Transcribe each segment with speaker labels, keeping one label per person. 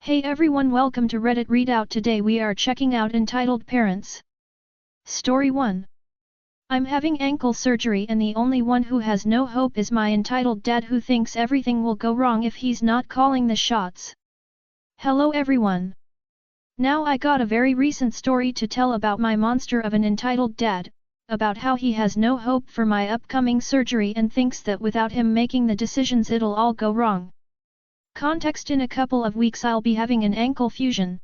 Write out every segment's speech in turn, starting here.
Speaker 1: Hey everyone, welcome to Reddit Readout. Today we are checking out Entitled Parents. Story 1. I'm having ankle surgery and the only one who has no hope is my entitled dad who thinks everything will go wrong if he's not calling the shots. Hello everyone. Now I got a very recent story to tell about my monster of an entitled dad, about how he has no hope for my upcoming surgery and thinks that without him making the decisions it'll all go wrong. Context: in a couple of weeks I'll be having an ankle fusion.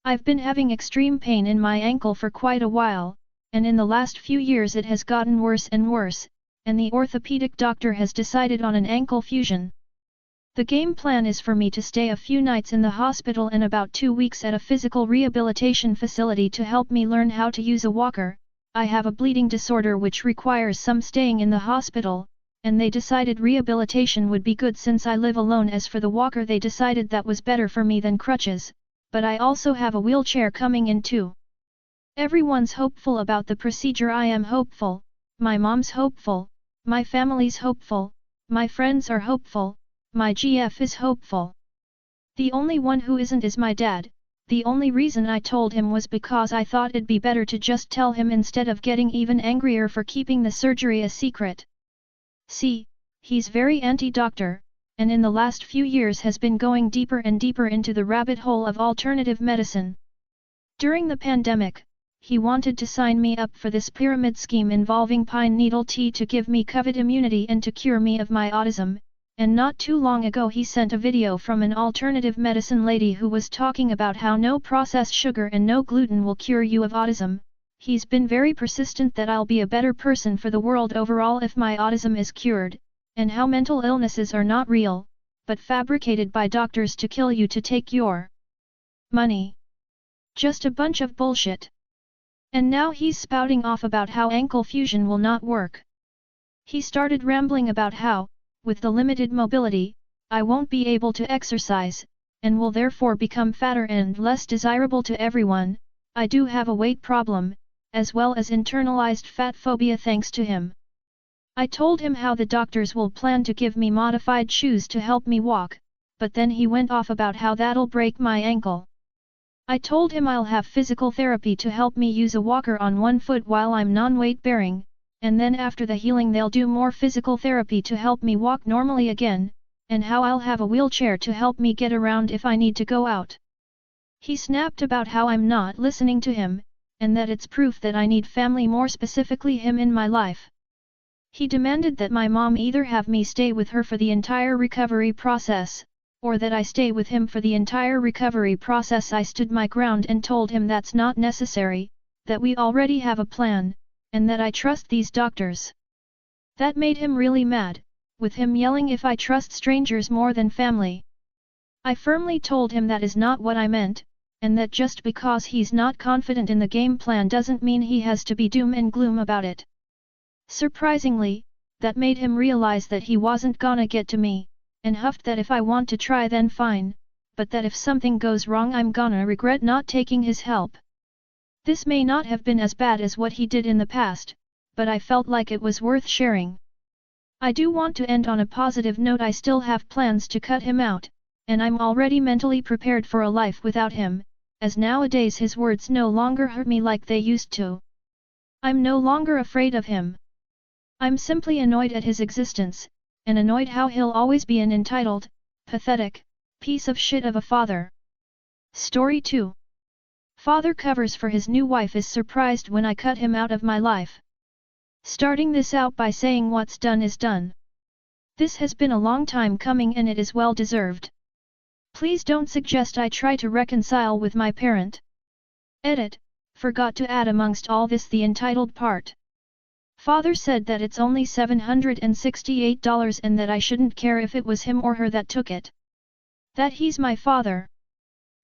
Speaker 1: I've been having extreme pain in my ankle for quite a while, and in the last few years it has gotten worse and worse, and the orthopedic doctor has decided on an ankle fusion. The game plan is for me to stay a few nights in the hospital and about 2 weeks at a physical rehabilitation facility to help me learn how to use a walker. I have a bleeding disorder which requires some staying in the hospital, and they decided rehabilitation would be good since I live alone. As for the walker, they decided that was better for me than crutches, but I also have a wheelchair coming in too. Everyone's hopeful about the procedure. I am hopeful, my mom's hopeful, my family's hopeful, my friends are hopeful, my GF is hopeful. The only one who isn't is my dad. The only reason I told him was because I thought it'd be better to just tell him instead of getting even angrier for keeping the surgery a secret. See, he's very anti-doctor, and in the last few years has been going deeper and deeper into the rabbit hole of alternative medicine. During the pandemic, he wanted to sign me up for this pyramid scheme involving pine needle tea to give me COVID immunity and to cure me of my autism, and not too long ago he sent a video from an alternative medicine lady who was talking about how no processed sugar and no gluten will cure you of autism. He's been very persistent that I'll be a better person for the world overall if my autism is cured, and how mental illnesses are not real, but fabricated by doctors to kill you to take your money. Just a bunch of bullshit. And now he's spouting off about how ankle fusion will not work. He started rambling about how, with the limited mobility, I won't be able to exercise, and will therefore become fatter and less desirable to everyone. I do have a weight problem, as well as internalized fat phobia thanks to him. I told him how the doctors will plan to give me modified shoes to help me walk, but then he went off about how that'll break my ankle. I told him I'll have physical therapy to help me use a walker on one foot while I'm non-weight bearing, and then after the healing they'll do more physical therapy to help me walk normally again, and how I'll have a wheelchair to help me get around if I need to go out. He snapped about how I'm not listening to him, and that it's proof that I need family, more specifically him, in my life. He demanded that my mom either have me stay with her for the entire recovery process, or that I stay with him for the entire recovery process. I stood my ground and told him that's not necessary, that we already have a plan, and that I trust these doctors. That made him really mad, with him yelling if I trust strangers more than family. I firmly told him that is not what I meant, and that just because he's not confident in the game plan doesn't mean he has to be doom and gloom about it. Surprisingly, that made him realize that he wasn't gonna get to me, and huffed that if I want to try then fine, but that if something goes wrong I'm gonna regret not taking his help. This may not have been as bad as what he did in the past, but I felt like it was worth sharing. I do want to end on a positive note. I still have plans to cut him out, and I'm already mentally prepared for a life without him, as nowadays his words no longer hurt me like they used to. I'm no longer afraid of him. I'm simply annoyed at his existence, and annoyed how he'll always be an entitled, pathetic, piece of shit of a father. Story 2. Father covers for his new wife is surprised when I cut him out of my life. Starting this out by saying what's done is done. This has been a long time coming and it is well deserved. Please don't suggest I try to reconcile with my parent. Edit. Forgot to add amongst all this the entitled part. Father said that it's only $768 and that I shouldn't care if it was him or her that took it. That he's my father.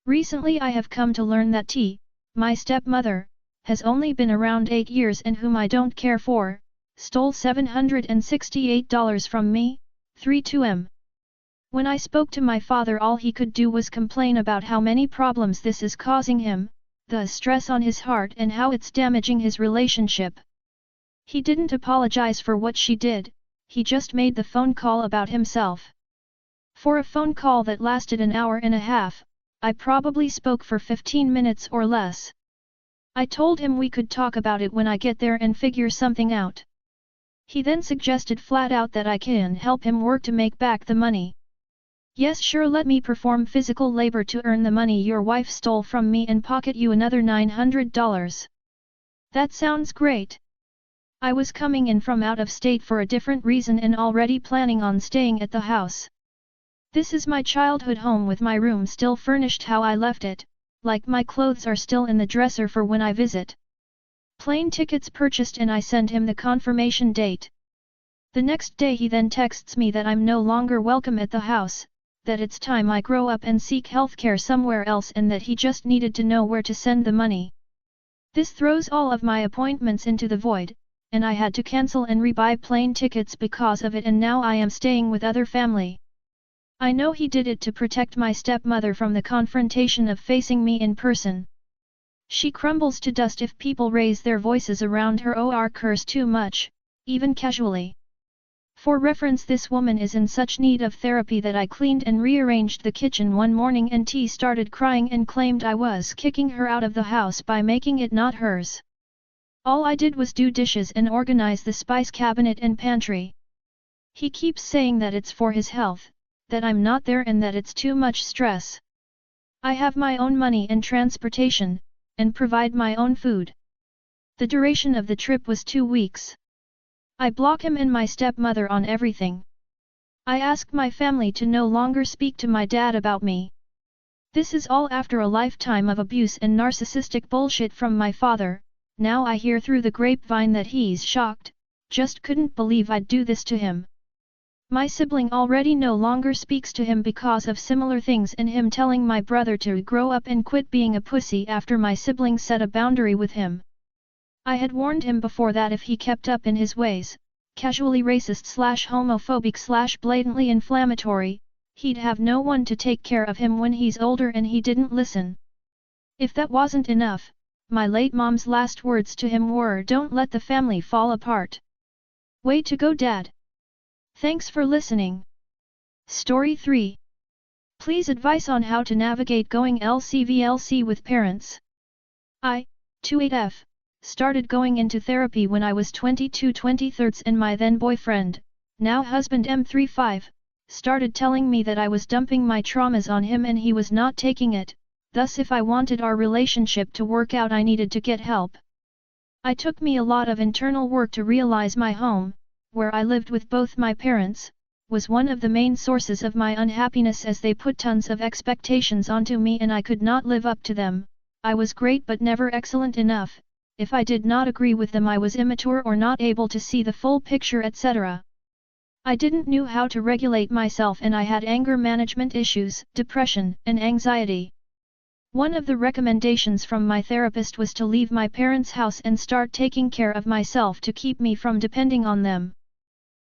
Speaker 1: Recently I have come to learn that T, my stepmother, has only been around 8 years and whom I don't care for, stole $768 from me, 32M. When I spoke to my father all he could do was complain about how many problems this is causing him, the stress on his heart and how it's damaging his relationship. He didn't apologize for what she did, he just made the phone call about himself. For a phone call that lasted an hour and a half, I probably spoke for 15 minutes or less. I told him we could talk about it when I get there and figure something out. He then suggested flat out that I can help him work to make back the money. Yes, sure, let me perform physical labor to earn the money your wife stole from me and pocket you another $900. That sounds great. I was coming in from out of state for a different reason and already planning on staying at the house. This is my childhood home with my room still furnished how I left it, like my clothes are still in the dresser for when I visit. Plane tickets purchased and I send him the confirmation date. The next day he then texts me that I'm no longer welcome at the house, that it's time I grow up and seek healthcare somewhere else and that he just needed to know where to send the money. This throws all of my appointments into the void, and I had to cancel and rebuy plane tickets because of it, and now I am staying with other family. I know he did it to protect my stepmother from the confrontation of facing me in person. She crumbles to dust if people raise their voices around her or curse too much, even casually. For reference, this woman is in such need of therapy that I cleaned and rearranged the kitchen one morning and T started crying and claimed I was kicking her out of the house by making it not hers. All I did was do dishes and organize the spice cabinet and pantry. He keeps saying that it's for his health, that I'm not there and that it's too much stress. I have my own money and transportation, and provide my own food. The duration of the trip was 2 weeks. I block him and my stepmother on everything. I ask my family to no longer speak to my dad about me. This is all after a lifetime of abuse and narcissistic bullshit from my father. Now I hear through the grapevine that he's shocked, just couldn't believe I'd do this to him. My sibling already no longer speaks to him because of similar things and him telling my brother to grow up and quit being a pussy after my sibling set a boundary with him. I had warned him before that if he kept up in his ways, casually racist/homophobic/blatantly inflammatory, he'd have no one to take care of him when he's older, and he didn't listen. If that wasn't enough, my late mom's last words to him were, "Don't let the family fall apart." Way to go, Dad! Thanks for listening. Story 3. Please advice on how to navigate going LCVLC with parents. I, 28F, started going into therapy when I was 22/23 and my then boyfriend, now husband M35, started telling me that I was dumping my traumas on him and he was not taking it, thus if I wanted our relationship to work out I needed to get help. It took me a lot of internal work to realize my home, where I lived with both my parents, was one of the main sources of my unhappiness as they put tons of expectations onto me and I could not live up to them. I was great but never excellent enough. If I did not agree with them I was immature or not able to see the full picture, etc. I didn't know how to regulate myself and I had anger management issues, depression, and anxiety. One of the recommendations from my therapist was to leave my parents' house and start taking care of myself to keep me from depending on them.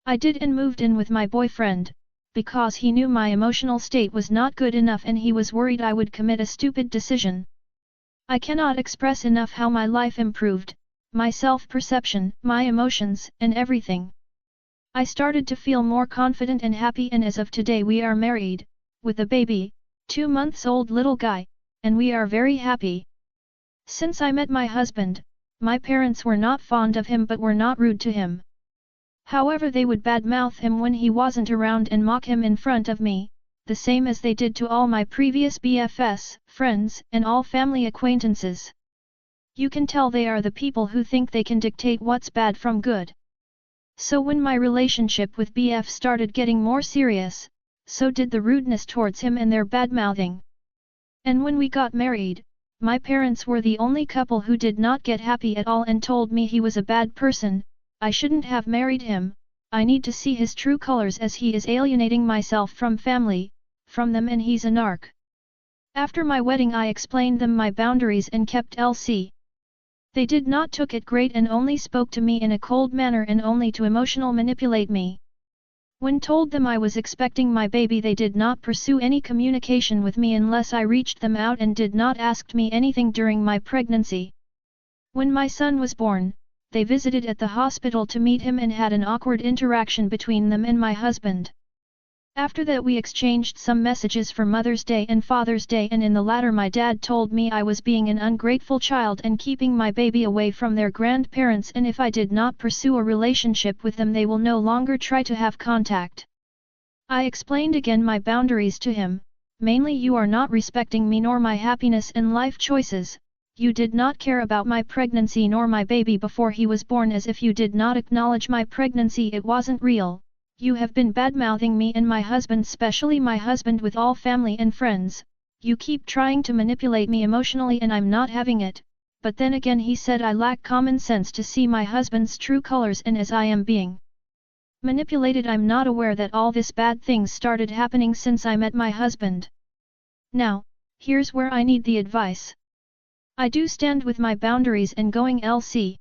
Speaker 1: I did and moved in with my boyfriend, because he knew my emotional state was not good enough and he was worried I would commit a stupid decision. I cannot express enough how my life improved, my self-perception, my emotions, and everything. I started to feel more confident and happy, and as of today we are married, with a baby, 2 months old little guy, and we are very happy. Since I met my husband, my parents were not fond of him but were not rude to him. However, they would badmouth him when he wasn't around and mock him in front of me, the same as they did to all my previous BFS, friends, and all family acquaintances. You can tell they are the people who think they can dictate what's bad from good. So when my relationship with BF started getting more serious, so did the rudeness towards him and their badmouthing. And when we got married, my parents were the only couple who did not get happy at all and told me he was a bad person, I shouldn't have married him, I need to see his true colors as he is alienating myself from family, from them, and he's a narc. After my wedding I explained them my boundaries and kept LC. They did not took it great and only spoke to me in a cold manner and only to emotional manipulate me. When told them I was expecting my baby they did not pursue any communication with me unless I reached them out and did not ask me anything during my pregnancy. When my son was born, they visited at the hospital to meet him and had an awkward interaction between them and my husband. After that we exchanged some messages for Mother's Day and Father's Day, and in the latter my dad told me I was being an ungrateful child and keeping my baby away from their grandparents, and if I did not pursue a relationship with them they will no longer try to have contact. I explained again my boundaries to him, mainly you are not respecting me nor my happiness and life choices, you did not care about my pregnancy nor my baby before he was born, as if you did not acknowledge my pregnancy it wasn't real. You have been badmouthing me and my husband, especially my husband, with all family and friends. You keep trying to manipulate me emotionally and I'm not having it. But then again he said I lack common sense to see my husband's true colors, and as I am being manipulated I'm not aware that all this bad things started happening since I met my husband. Now, here's where I need the advice. I do stand with my boundaries and going LC.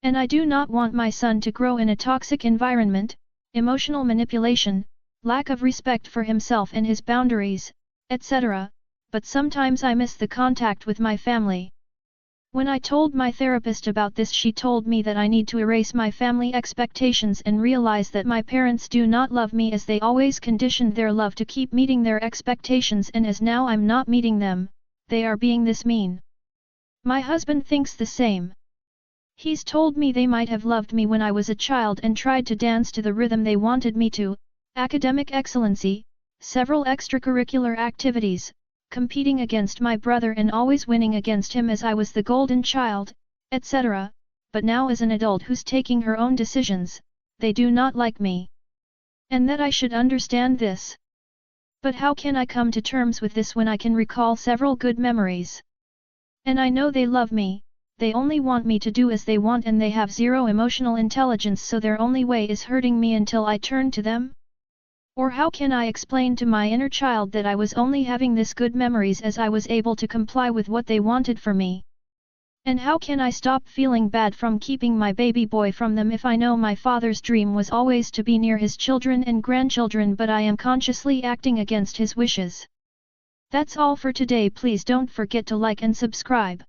Speaker 1: And I do not want my son to grow in a toxic environment, emotional manipulation, lack of respect for himself and his boundaries, etc., but sometimes I miss the contact with my family. When I told my therapist about this, she told me that I need to erase my family expectations and realize that my parents do not love me, as they always conditioned their love to keep meeting their expectations, and as now I'm not meeting them, they are being this mean. My husband thinks the same. He's told me they might have loved me when I was a child and tried to dance to the rhythm they wanted me to, academic excellency, several extracurricular activities, competing against my brother and always winning against him as I was the golden child, etc., but now as an adult who's taking her own decisions, they do not like me. And that I should understand this. But how can I come to terms with this when I can recall several good memories? And I know they love me. They only want me to do as they want and they have zero emotional intelligence, so their only way is hurting me until I turn to them? Or how can I explain to my inner child that I was only having this good memories as I was able to comply with what they wanted for me? And how can I stop feeling bad from keeping my baby boy from them if I know my father's dream was always to be near his children and grandchildren, but I am consciously acting against his wishes? That's all for today. Please don't forget to like and subscribe.